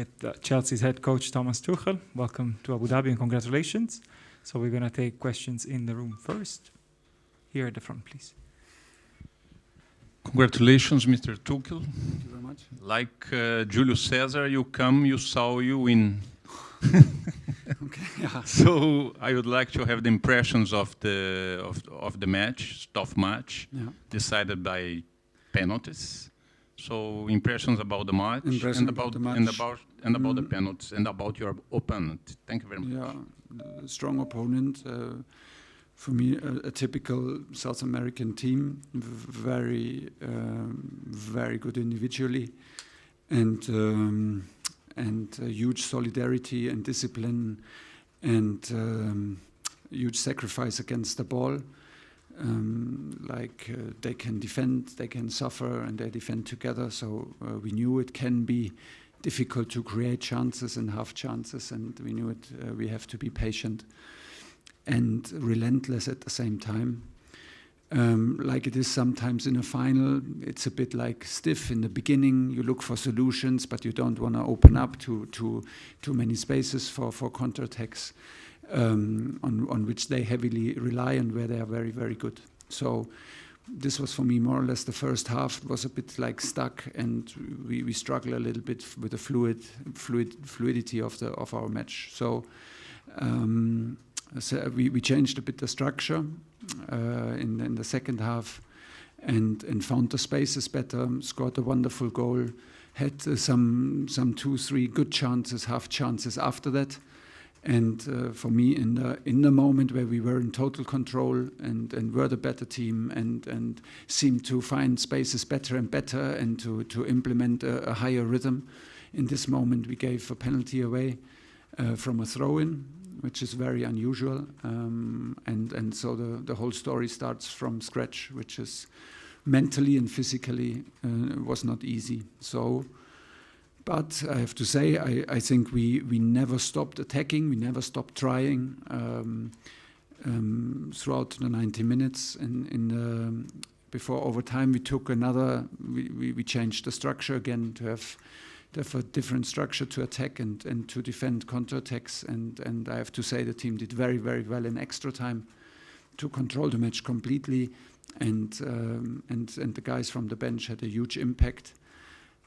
with Chelsea's head coach Thomas Tuchel. Welcome to Abu Dhabi and congratulations. So we're going to take questions in the room first. Here at the front, please. Congratulations, Mr. Tuchel. Thank you very much. Like Julius Caesar, you saw you win. Okay. Yeah. So I would like to have the impressions of the match, tough match, decided by penalties. So impressions about the match, and about the penalties, and about your opponent. Thank you very much. Yeah, strong opponent. For me, a typical South American team, very good individually, and huge solidarity and discipline, and huge sacrifice against the ball. They can defend, they can suffer, and they defend together. So we knew it can be difficult to create chances and half chances, and we knew it. We have to be patient and relentless at the same time. Like it is sometimes in a final, it's a bit like stiff in the beginning. You look for solutions, but you don't want to open up to too many spaces for counterattacks on which they heavily rely and where they are very, very good. So this was for me more or less the first half. It was a bit like stuck, and we struggle a little bit with the fluidity of our match. So we changed a bit the structure in the second half, and found the spaces better. Scored a wonderful goal. Had some 2-3 good chances, half chances after that. And for me, in the moment where we were in total control and were the better team and seemed to find spaces better and better and to implement a higher rhythm, in this moment we gave a penalty away from a throw-in, which is very unusual. And so the whole story starts from scratch, which is mentally and physically was not easy. So. But I have to say, I think we never stopped attacking, we never stopped trying throughout the 90 minutes. Before overtime, we took we changed the structure again to have a different structure to attack and to defend counterattacks. And I have to say the team did very, very well in extra time to control the match completely. And the guys from the bench had a huge impact.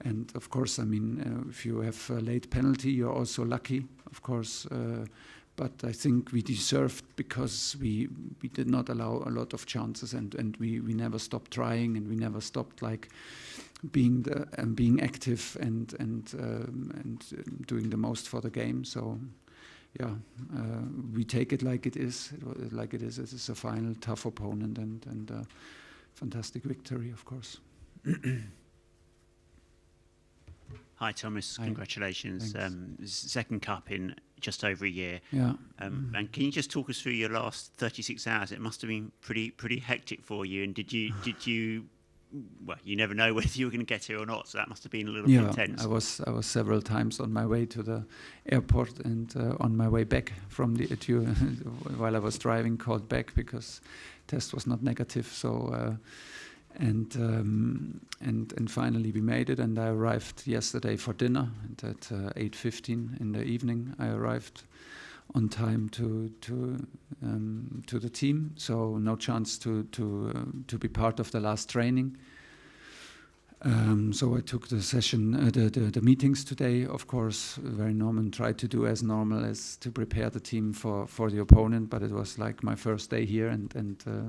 And of course, I mean, if you have a late penalty, you're also lucky, of course. But I think we deserved, because we did not allow a lot of chances, and we never stopped trying, and we never stopped being active and doing the most for the game. So, yeah, we take it like it is. It is a final tough opponent and a fantastic victory, of course. Hi, Thomas. Hi. Congratulations. Second cup in just over a year. Yeah. And can you just talk us through your last 36 hours? It must have been pretty hectic for you. And did you? Well, you never know whether you were going to get here or not. So that must have been a little bit intense. I was several times on my way to the airport and on my way back from while I was driving, called back because test was not negative. So. And finally we made it, and I arrived yesterday for dinner, and at 8:15 in the evening I arrived on time to the team. So no chance to be part of the last training. So I took the session, the meetings today, of course, very normal, tried to do as normal as to prepare the team for the opponent, but it was like my first day here, and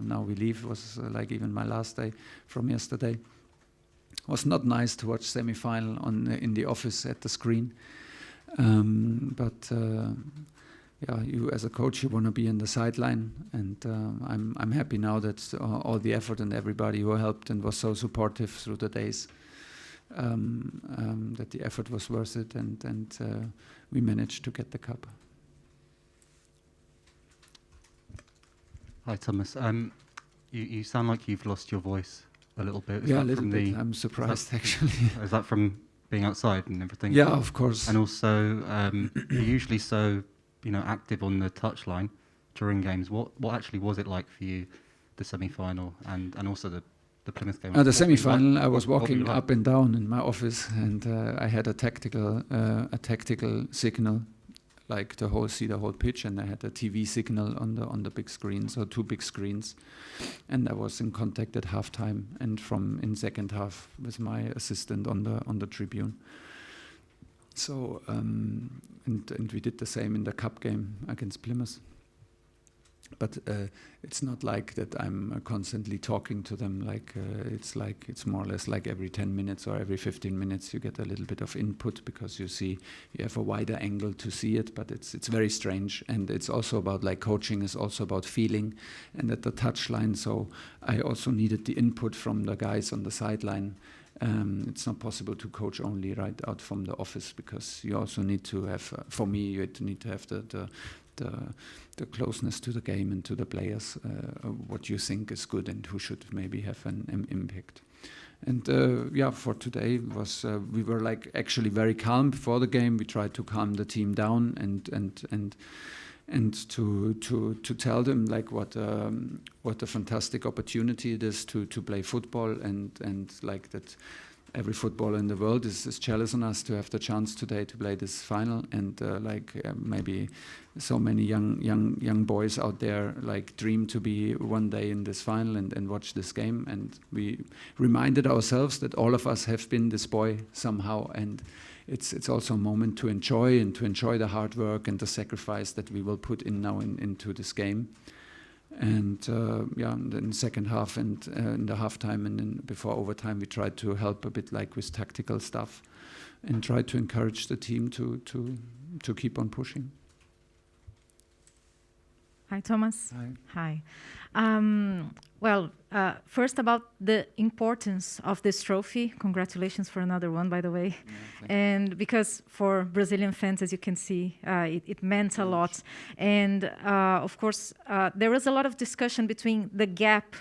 now we leave. It was like even my last day from yesterday. It was not nice to watch semi-final in the office at the screen, but yeah, you as a coach, you want to be in the sideline, and I'm happy now that all the effort and everybody who helped and was so supportive through the days, that the effort was worth it, and we managed to get the cup. Hi, Thomas. You sound like you've lost your voice a little bit. Yeah, a little bit. I'm surprised, actually. Is that from being outside and everything? Yeah, of course. And also, you're usually so active on the touchline during games. What actually was it like for you, the semi-final, and also the the Plymouth game? The semi-final, I was what walking were you like? up and down in my office, and I had a tactical signal, like see the whole pitch, and I had a TV signal on the big screen, so 2 big screens, and I was in contact at halftime and in second half with my assistant on the tribune. So and we did the same in the cup game against Plymouth. But it's not like that I'm constantly talking to them. It's more or less like every 10 minutes or every 15 minutes you get a little bit of input, because you have a wider angle to see it. But it's very strange, and it's also about, like, coaching is also about feeling and at the touchline. So I also needed the input from the guys on the sideline. It's not possible to coach only right out from the office, because you also need to have, for me, you need to have the closeness to the game and to the players, what you think is good and who should maybe have an impact. And for today was we were actually very calm before the game. We tried to calm the team down and to tell them what a fantastic opportunity it is to play football, and like that every footballer in the world is jealous on us to have the chance today to play this final, and maybe so many young boys out there dream to be one day in this final and watch this game. And we reminded ourselves that all of us have been this boy somehow, and it's also a moment to enjoy the hard work and the sacrifice that we will put in now into this game. And then second half and in the halftime and then before overtime, we tried to help a bit with tactical stuff and tried to encourage the team to keep on pushing. Hi, Thomas. Hi. First about the importance of this trophy. Congratulations for another one, by the way. And because for Brazilian fans, as you can see, it meant a lot. And of course, there was a lot of discussion between the gap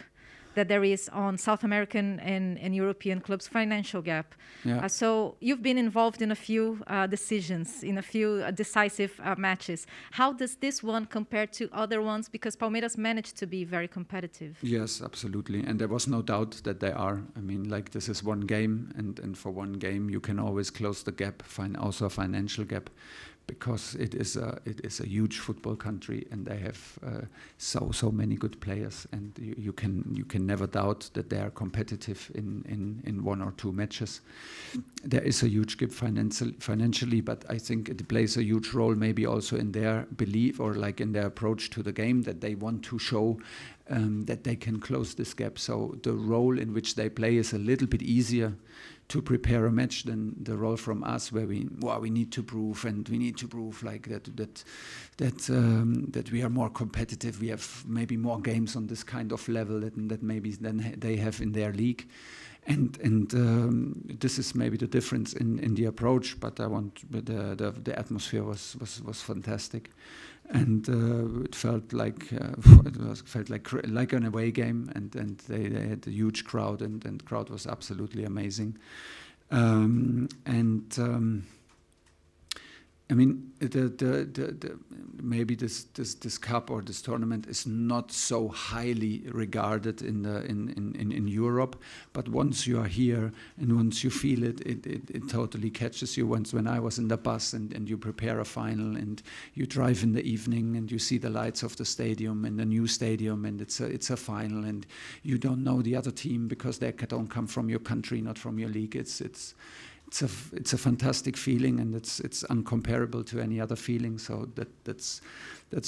that there is on South American and European clubs, financial gap. Yeah. So you've been involved in a few decisions, in a few decisive matches. How does this one compare to other ones? Because Palmeiras managed to be very competitive. Yes, absolutely. And there was no doubt that they are. I mean, this is one game, and for one game you can always close the gap, also a financial gap, because it is a huge football country, and they have so many good players, and you can never doubt that they are competitive in 1 or 2 matches. There is a huge gap financially, but I think it plays a huge role maybe also in their belief or in their approach to the game, that they want to show that they can close this gap. So the role in which they play is a little bit easier to prepare a match than the role from us, where we need to prove that we are more competitive. We have maybe more games on this kind of level that maybe than they have in their league. And this is maybe the difference in the approach, but the atmosphere was fantastic, and it felt like an away game, and they had a huge crowd, and the crowd was absolutely amazing, I mean, maybe this cup or this tournament is not so highly regarded in Europe, but once you are here and once you feel it, it totally catches you. When I was in the bus and you prepare a final and you drive in the evening and you see the lights of the stadium and the new stadium, and it's a final, and you don't know the other team because they don't come from your country, not from your league. It's a fantastic feeling, and it's uncomparable to any other feeling. So that's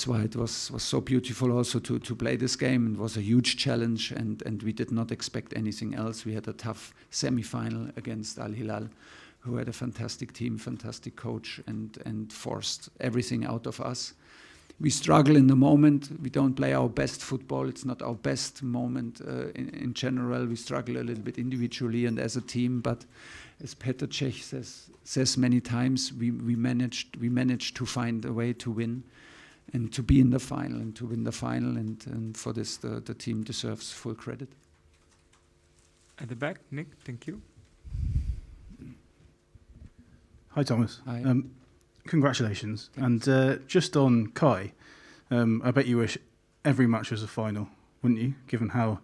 why it was so beautiful also to play this game. It was a huge challenge, and we did not expect anything else. We had a tough semi-final against Al Hilal, who had a fantastic team, fantastic coach, and forced everything out of us. We struggle in the moment. We don't play our best football. It's not our best moment in general. We struggle a little bit individually and as a team, but as Petr Cech says many times, we managed to find a way to win and to be in the final and to win the final, and for this the team deserves full credit. At the back, Nick, thank you. Hi, Thomas. Hi. Congratulations. Thanks. And just on Kai, I bet you wish every match was a final wouldn't you? Given how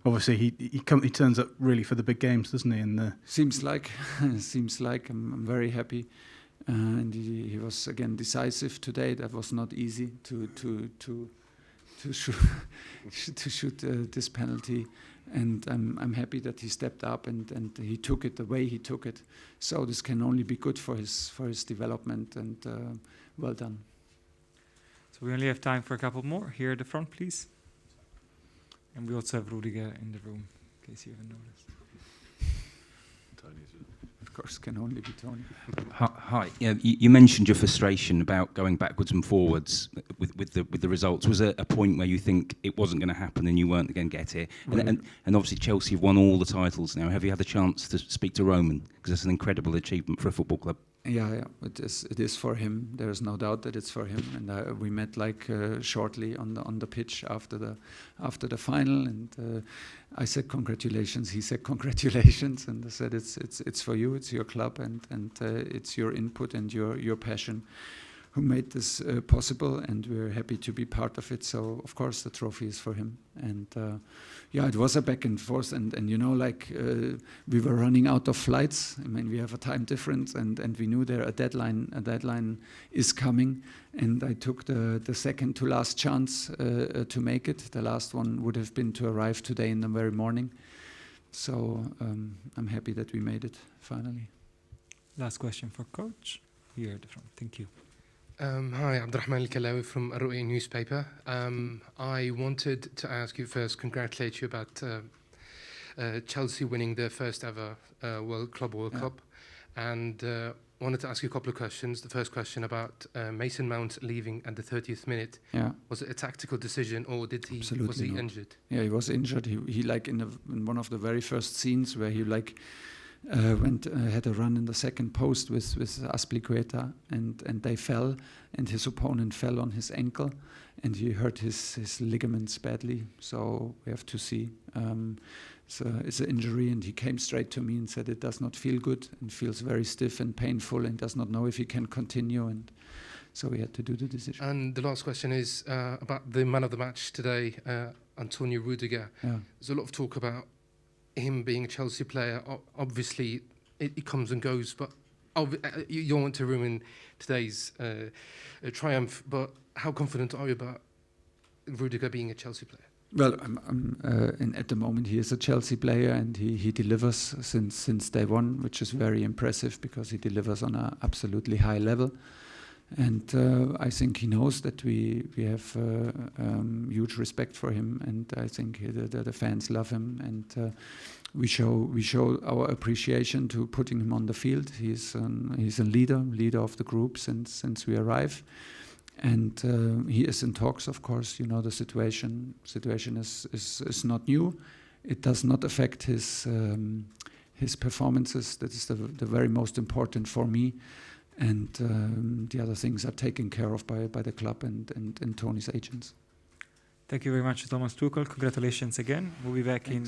obviously he turns up really for the big games, doesn't he? And seems like I'm very happy, and he was again decisive today. That was not easy to shoot this penalty. And I'm happy that he stepped up and he took it the way he took it. So this can only be good for his development, and well done. So we only have time for a couple more. Here at the front, please. And we also have Rudiger in the room, in case you haven't noticed. Of course, can only be Tony. Hi. Yeah, you mentioned your frustration about going backwards and forwards with the results. Was there a point where you think it wasn't going to happen and you weren't going to get it? And obviously Chelsea have won all the titles now. Have you had the chance to speak to Roman? Because it's an incredible achievement for a football club. Yeah, it is for him. There is no doubt that it's for him. And we met shortly on the pitch after the final, and I said congratulations. He said congratulations, and I said it's for you. It's your club, and it's your input and your passion who made this possible, and we're happy to be part of it. So of course the trophy is for him. And it was a back and forth, and we were running out of flights. I mean, we have a time difference, and we knew a deadline is coming, and I took the second to last chance to make it. The last one would have been to arrive today in the very morning. So I'm happy that we made it finally. Last question for Coach. Here at the front. Thank you. Hi, Abdurrahman Al-Kalawi from Ru'ya newspaper. I wanted to ask you first, congratulate you about Chelsea winning their first ever World Cup, and wanted to ask you a couple of questions. The first question about Mason Mount leaving at the 30th minute. Yeah. Was it a tactical decision, or was he injured? Yeah, he was injured. He in one of the very first scenes where he had a run in the second post with Azpilicueta, and they fell, and his opponent fell on his ankle, and he hurt his ligaments badly. So we have to see. It's an injury, and he came straight to me and said it does not feel good and feels very stiff and painful and does not know if he can continue, and so we had to do the decision. And the last question is about the man of the match today, Antonio Rudiger. Yeah. There's a lot of talk about him being a Chelsea player. Obviously it comes and goes, but you don't want to ruin today's triumph, but how confident are you about Rudiger being a Chelsea player? Well, at the moment he is a Chelsea player, and he delivers since day one, which is very impressive because he delivers on an absolutely high level. And I think he knows that we have huge respect for him, and I think the fans love him, and we show our appreciation to putting him on the field. He's a leader of the group since we arrive, and he is in talks. Of course, you know the situation is not new. It does not affect his performances. That is the very most important for me. And the other things are taken care of by the club and Tony's agents. Thank you very much, Thomas Tuchel. Congratulations again. We'll be back in